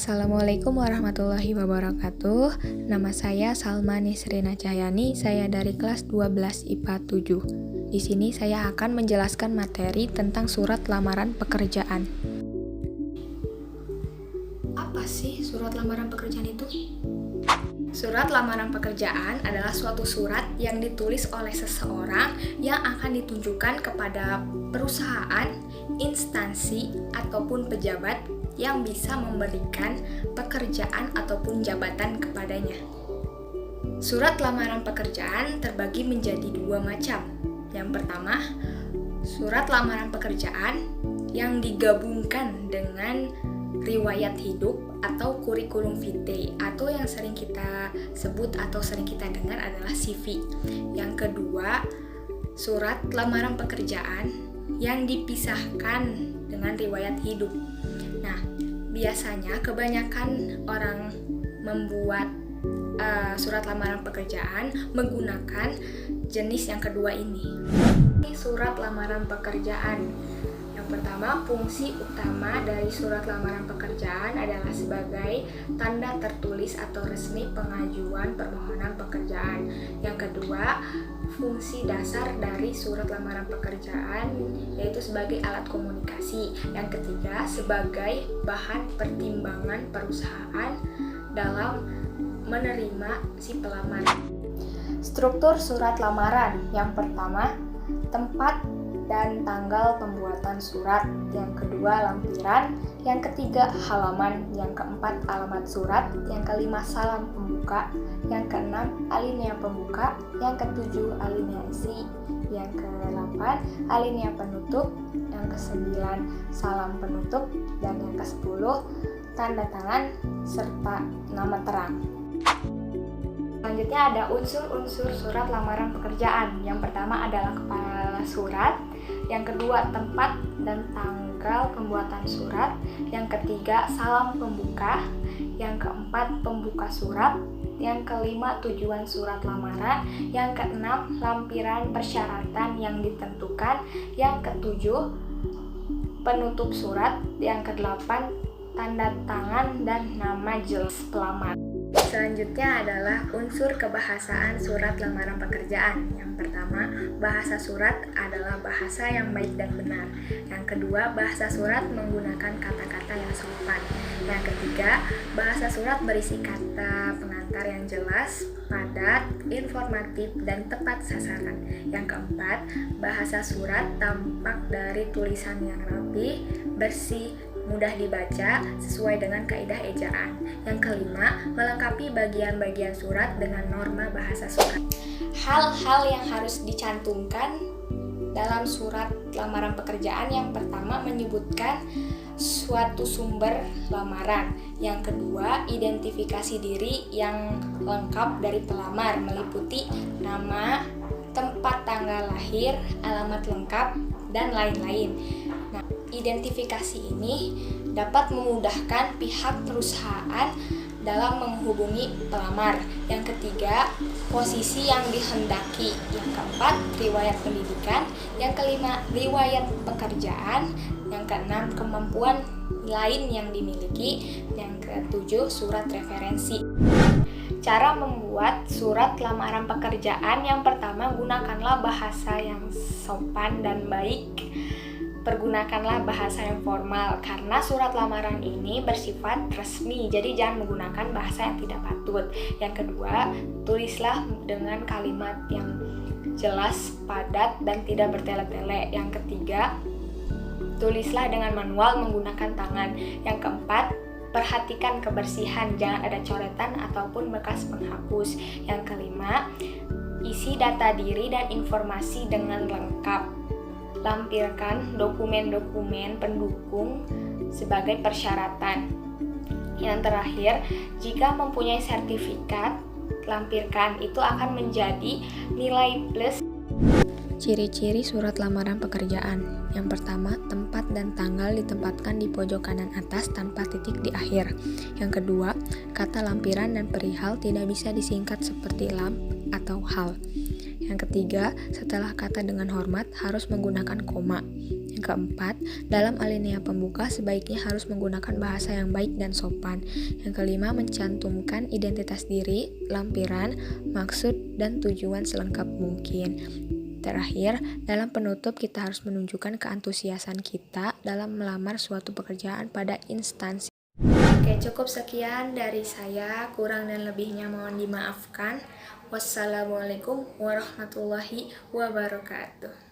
Assalamualaikum warahmatullahi wabarakatuh. Nama saya Salma Nisrina Cahyani, saya dari kelas 12 IPA 7. Di sini saya akan menjelaskan materi tentang surat lamaran pekerjaan. Apa sih surat lamaran pekerjaan itu? Surat lamaran pekerjaan adalah suatu surat yang ditulis oleh seseorang yang akan ditunjukkan kepada perusahaan, instansi, ataupun pejabat yang bisa memberikan pekerjaan ataupun jabatan kepadanya. Surat lamaran pekerjaan terbagi menjadi dua macam. Yang pertama, surat lamaran pekerjaan yang digabungkan dengan riwayat hidup atau kurikulum vitae, atau yang sering kita sebut atau sering kita dengar adalah CV. Yang kedua, surat lamaran pekerjaan yang dipisahkan dengan riwayat hidup. Nah, biasanya kebanyakan orang membuat surat lamaran pekerjaan menggunakan jenis yang kedua ini. Surat lamaran pekerjaan. Yang pertama, fungsi utama dari surat lamaran pekerjaan adalah sebagai tanda tertulis atau resmi pengajuan permohonan pekerjaan. Yang kedua, fungsi dasar dari surat lamaran pekerjaan yaitu sebagai alat komunikasi. Yang ketiga, sebagai bahan pertimbangan perusahaan dalam menerima si pelamar. Struktur surat lamaran. Yang pertama, tempat dan tanggal pembuatan surat. Yang kedua, lampiran. Yang ketiga, halaman. Yang keempat, alamat surat. Yang kelima, salam pembuka. Yang keenam, alinea pembuka. Yang ketujuh, alinea isi. Yang kedelapan, alinea penutup. Yang kesembilan, salam penutup. Dan yang kesepuluh, tanda tangan serta nama terang. Selanjutnya ada unsur-unsur surat lamaran pekerjaan. Yang pertama adalah kepala surat. Yang kedua, tempat dan tanggal pembuatan surat. Yang ketiga, salam pembuka. Yang keempat, pembuka surat. Yang kelima, tujuan surat lamaran. Yang keenam, lampiran persyaratan yang ditentukan. Yang ketujuh, penutup surat. Yang kedelapan, tanda tangan dan nama jelas pelamar. Selanjutnya adalah unsur kebahasaan surat lamaran pekerjaan. Yang pertama, bahasa surat adalah bahasa yang baik dan benar. Yang kedua, bahasa surat menggunakan kata-kata yang sopan. Yang ketiga, bahasa surat berisi kata pengantar yang jelas, padat, informatif, dan tepat sasaran. Yang keempat, bahasa surat tampak dari tulisan yang rapi, bersih, mudah dibaca sesuai dengan kaidah ejaan. Yang kelima, melengkapi bagian-bagian surat dengan norma bahasa surat. Hal-hal yang harus dicantumkan dalam surat lamaran pekerjaan, yang pertama menyebutkan suatu sumber lamaran. Yang kedua, identifikasi diri yang lengkap dari pelamar meliputi nama, tempat tanggal lahir, alamat lengkap, dan lain-lain. Nah, identifikasi ini dapat memudahkan pihak perusahaan dalam menghubungi pelamar. Yang ketiga, posisi yang dihendaki. Yang keempat, riwayat pendidikan. Yang kelima, riwayat pekerjaan. Yang keenam, kemampuan lain yang dimiliki. Yang ketujuh, surat referensi. Cara membuat surat lamaran pekerjaan. Yang pertama, gunakanlah bahasa yang sopan dan baik. Pergunakanlah bahasa yang formal karena surat lamaran ini bersifat resmi, jadi jangan menggunakan bahasa yang tidak patut. Yang kedua, tulislah dengan kalimat yang jelas, padat, dan tidak bertele-tele. Yang ketiga, tulislah dengan manual menggunakan tangan. Yang keempat, perhatikan kebersihan, jangan ada coretan ataupun bekas penghapus. Yang kelima, isi data diri dan informasi dengan lengkap. Lampirkan dokumen-dokumen pendukung sebagai persyaratan. Yang terakhir, jika mempunyai sertifikat, lampirkan, itu akan menjadi nilai plus. Ciri-ciri surat lamaran pekerjaan. Yang pertama, tempat dan tanggal ditempatkan di pojok kanan atas tanpa titik di akhir. Yang kedua, kata lampiran dan perihal tidak bisa disingkat seperti lam atau hal. Yang ketiga, setelah kata dengan hormat harus menggunakan koma. Yang Yang keempat, dalam alinea pembuka sebaiknya harus menggunakan bahasa yang baik dan sopan. Yang kelima, mencantumkan identitas diri, lampiran, maksud, dan tujuan selengkap mungkin. Terakhir, dalam penutup kita harus menunjukkan keantusiasan kita dalam melamar suatu pekerjaan pada instansi. Oke, cukup sekian dari saya. Kurang dan lebihnya mohon dimaafkan. Wassalamualaikum warahmatullahi wabarakatuh.